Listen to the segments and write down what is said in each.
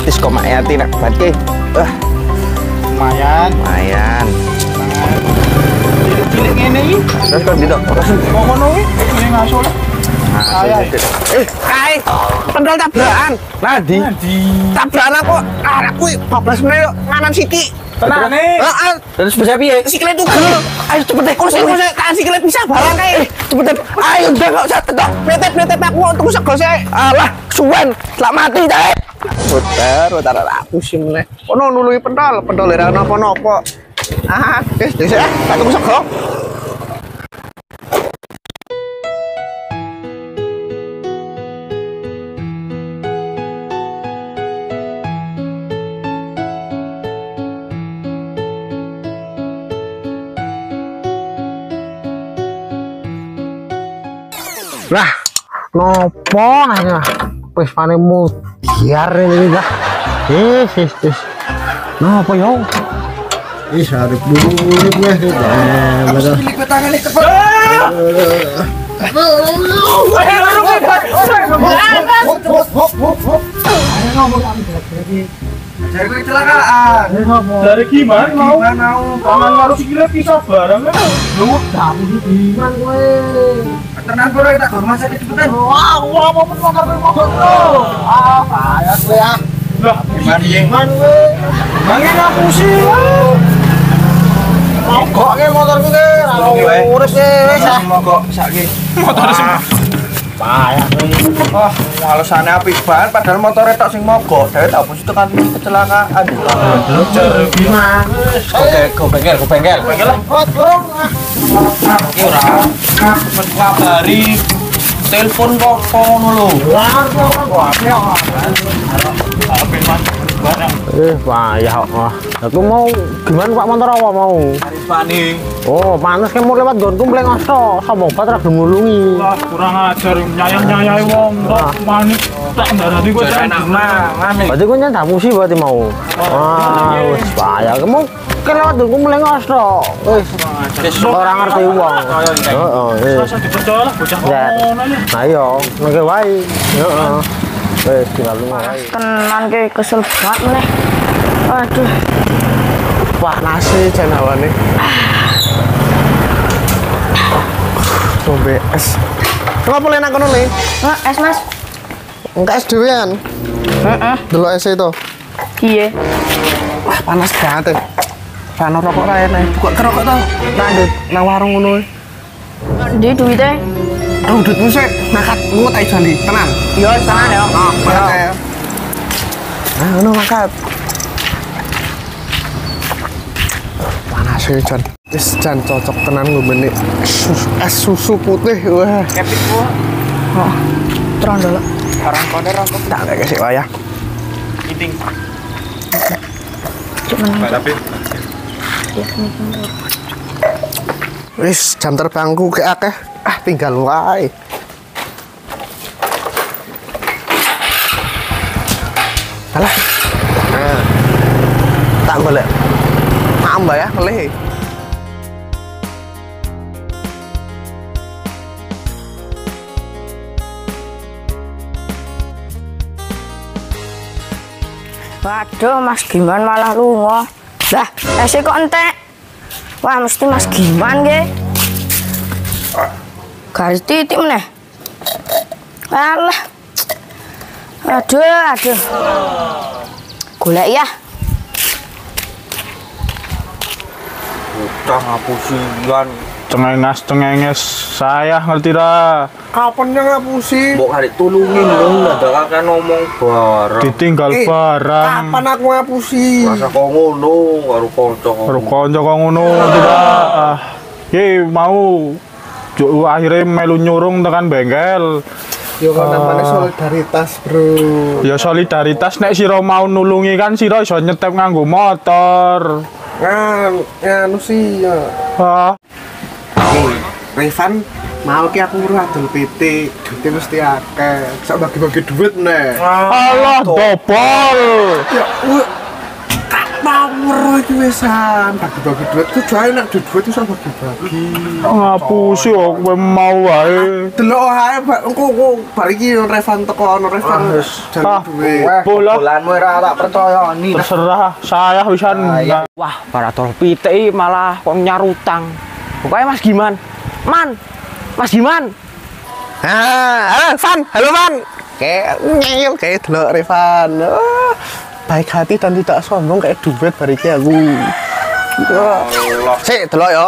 praktis kok Mak Yati nek bat ki. Lumayan. Lumayan. Cilik ngene iki. Terus kok ndok. Kok ngono iki? Ini ngaso lah. Kae, pendol tabrakan. Nadi. Tabrakan aku, aku 12 menit nganan siki. Tenane. Heeh. Terus bisa piye? Sikile tugel. Ayo cepet deh. Kursi tak sikile bisa barang kae. Cepet deh. Ayo udah kok sak tok. Metet aku tuku sego sik. Alah, suwen. Lak mati cae. Utar aku sih meneh. Ono nulungi pentol ora napa-napa. Wis tak tuku sego. Lah, nopo nanya? Wis pane mudiar ini lah. Wis. Nopo yo? Ih, arep dulu weh. Cilik petangane cepet. Dari kecelakaan. Dari gimana mau? Tangan karo sikile pisah barang. Lu damu gimana kowe? Tenan bro tak rumah sakit cepetan. Wah, mau motor. Bahaya kowe ya. Lah, gimana kowe? Mangin aku sih. Mogok ke motorku ke. Urus wis. Mogok sakit. Motor semua. Payah. Wah, alasane apik banget padahal motor tok sing mogok. Dhewe tak bus tekan kecelakaan. Gimana? Go bengkel. Bengkel lah. Iki ora. Cepet ngabari. Telepon kok ngono lho. Wah, Payah kok. Aku mau gimana Pak motor apa mau? Aris paning. Oh, panas kan mau lewat gonku mlengoso. Sopo obat ra gemulungi. Wah, kurang ajar nyayang-nyayai wong kok manik tak ndarani kowe enak mangan. Berarti kowe nyandak musi berarti mau. Wah, wis payah. Kamu kan lewat gonku mlengoso. Wis ora ngerti wong. Heeh, Rasa dipercaya lah bocah ngono ya. Nah iya, ngene wae. Heeh. Wis tinggal lunga wae. Tenan ke kesel banget meneh. Aduh. Panas sih jan awane. Tombe es. Kenapa lena kono le? Es Mas. Enggak es dhewean. Heeh. Delok es itu. Piye? Wah, panas banget. Pano rokok ra enak. Buka kerokok to. Lanjut nang warung ngono. Ndi duwite? Duitmu sik nakat ngut ae jandi. Tenan. Yo, tenan ya. Makat ya. Nah, ngono makat. Panas sih jan. Wis jan cocok tenan ngombe es susu putih. Wah. Kepik ku. Oh. Trondol. Orang kone rokok. Tak kayak sik wayah. Kiting. Cuman. Tapi Wis jam terbangku gak akeh. Tinggal wae. Alah. Nah. Tak golek. Tambah ya, ngelih. Waduh, Mas Giman malah lunga. Lah, ese kok entek. Wah, mesti Mas Giman nggih. Garis titik meneh. Alah. Aduh. Golek ya. udah ngapusian. Cengenges saya ngerti ra. Kapan yang ngapusi? Mbok arek tulungin dong, dadak akeh ngomong bareng. Ditinggal barang. Kapan aku ngapusi? Masa kok ngono karo kanca. Karo kanca kok ngono tidak. Ki mau akhirnya melu nyurung tekan bengkel. Yo kan namanya solidaritas, Bro. Ya solidaritas nek sira mau nulungi kan sira iso nyetep nganggo motor. Nganu sih ya. Ah, Revan mau ki aku ngurus adol PT, duitnya mesti akeh. Sak bagi-bagi duit nih. alah dobol. Ya, tak mau weruh iki wisan bagi-bagi duit ku jae nek duit iso bagi-bagi. Ngapusi kok kowe mau wae. Delok ae engko bar iki Revan teko ono Revan jalur duit. Bola Bulanmu ora tak percaya ni. terserah saya wisan. Wah, para tol pitik malah kok nyarutang. Pokoknya Mas Giman. Mas Giman. Halo Van. Kayak ngeyel kayak delok Revan. Baik hati dan tidak sombong kayak duit bariki aku. Sik delok ya.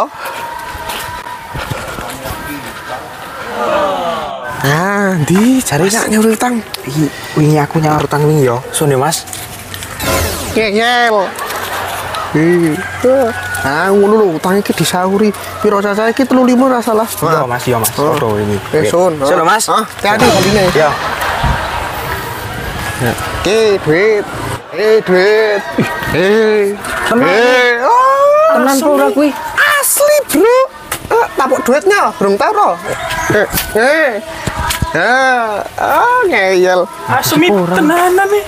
Di cari nak nyaur utang. Wingi aku nyaur utang wingi yo. Sun yo Mas. Ngeyel. Ngono lho utang iki disauri. Piro cacahe iki 35 ora salah. Yo Mas. Foto ini. Sun. Sun Mas. Hati-hati bandine. Yo. Duit. Duit. Tenan pura kuwi. Asli, Bro. Tapuk duitnya, belum taruh. Ngeyel. Asmi tenanan nih.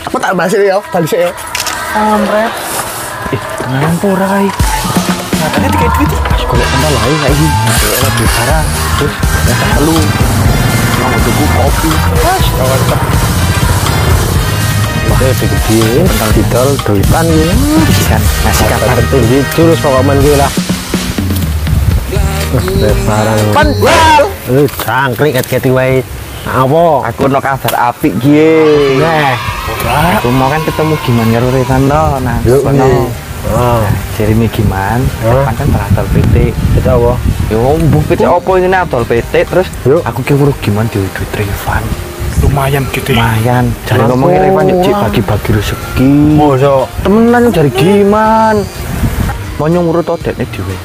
Apa tak bahas ya? Balik ya. Kampret. Tenan pura kae. Katanya tiga duit. Golek tempat lain kayak gini. Golek duit barang. Terus datang telu. Mau tuku kopi. Oke, gede tentang didol duitan gitu kan ngasih kabar tinggi jurus pokoknya gue lah barang Penjual. cangkrik ket wae apa Aku no kabar apik gie. nah Aku mau kan ketemu gimana karo Revan to. Nah, yuk kono. oh Jeremy gimana? Kan teratal PT. itu apa Yo mbuh PT opo ini atol PT terus Yuk. aku ki weruh gimana duit Revan. Lumayan gitu ya. Lumayan. Jare ngomongin Revan yuk Cik bagi-bagi rezeki. mosok Temenan jare gimana? Mau nyurut to dekne dhewe.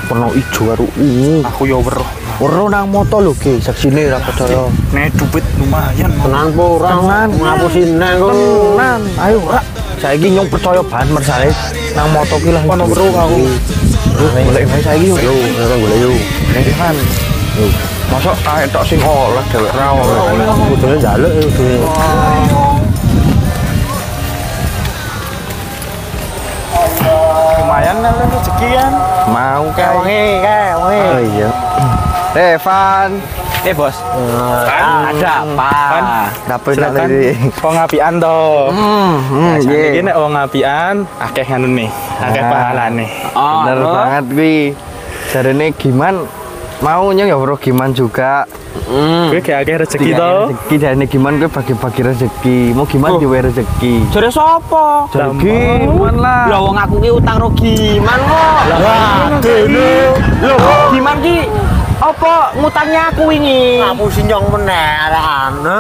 Penuh ijo karo ungu. Aku ya weruh. Weruh nang moto lho Ki, saksine ra percaya. Nek duit lumayan. tenang pura Tenan. ngapusin neng kok Tenan. Ayo ra. Saiki nyong percaya ban mersale nang moto ki lah. Ono weruh aku. Golek wae saiki yo. yo golek yo Revan. Mosok kae tok sing olah dhewek ra oleh. kudune njaluk kudune Lumayan lah rezeki kan. Mau kae. wangi Oh iya. Revan. Bos. Ada apa? Dapet Silakan. tadi. Wong apian to. Nah, Iya. iki nek wong apian akeh nganu nih, akeh pahalane. Bener banget kuwi. Jarene gimana? Mau nyong ya weruh gimana juga. Kowe gak akeh rezeki to. Rezeki jarene gimana kowe bagi-bagi rezeki. Mau gimana diwe rezeki. jare sapa Jare gimana lah. lho wong aku ki utang rugi man kok lho gimana ki apa ngutangnya aku ini ngapusin nyong meneh arane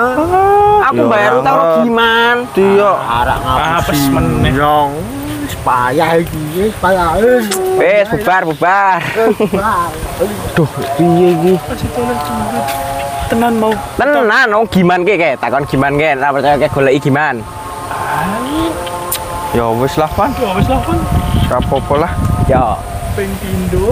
aku Ya, bayar utang banget. rugi man Iya. arek Apes ngapusin meneh. nyong payah iki payah Wes bubar. duh piye iki Tenan mau. tenan oh gimana ki kayak takon gimana ki ora percaya kayak goleki gimana Ya wis lah, Pan. Ya wis lah kan. Ora apa-apa lah. ya Peng pindo.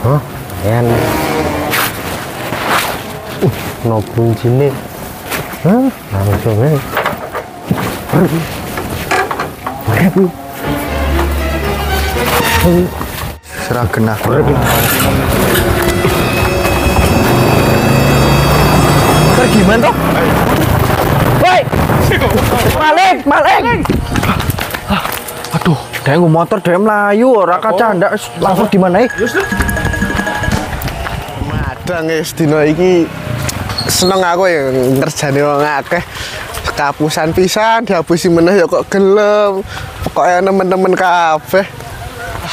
hah yan no kuncine hah langsung Serah genah. Gimana toh? Woi. Malik. Aduh, dia nggo motor dia melayu ora kacanda langsung di mana Madang wis dina iki seneng aku ya ngerjani wong akeh. Kapusan pisan dihapusi meneh ya kok gelem. Pokoke nemen-nemen kabeh.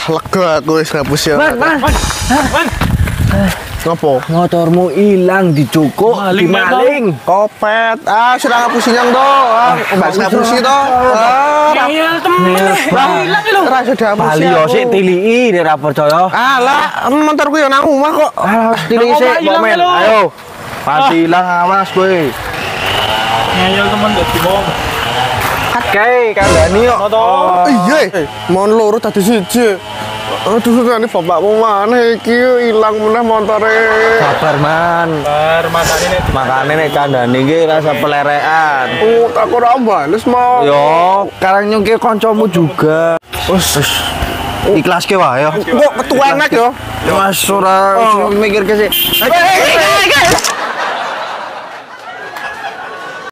Lega aku wis ngapusi ya. Ngopo? motormu hilang dicukuk Maling, Kopet. Sudah ngapusi nyang to. Mbak ngapusi to. Ngeyel temen. Hilang lho. Ora sudah ngapusi. Bali yo sik tiliki nek ora percaya Alah, motorku ya nang omah kok. Tilih Nang sik, omah ilang momen. lho. Kae kandhani yo. Iya, mohon loro tadi siji. Aduh, kan bapakmu mana iki ilang meneh motore. Sabar man. Makane nek kandhani iki rasa pelerekan. Oh, tak ora bales mau. Yo, karang nyungke kancamu juga. Wes. Ikhlas ke wae yo. Kok ketuanek yo. Mas ora mikir ke sih.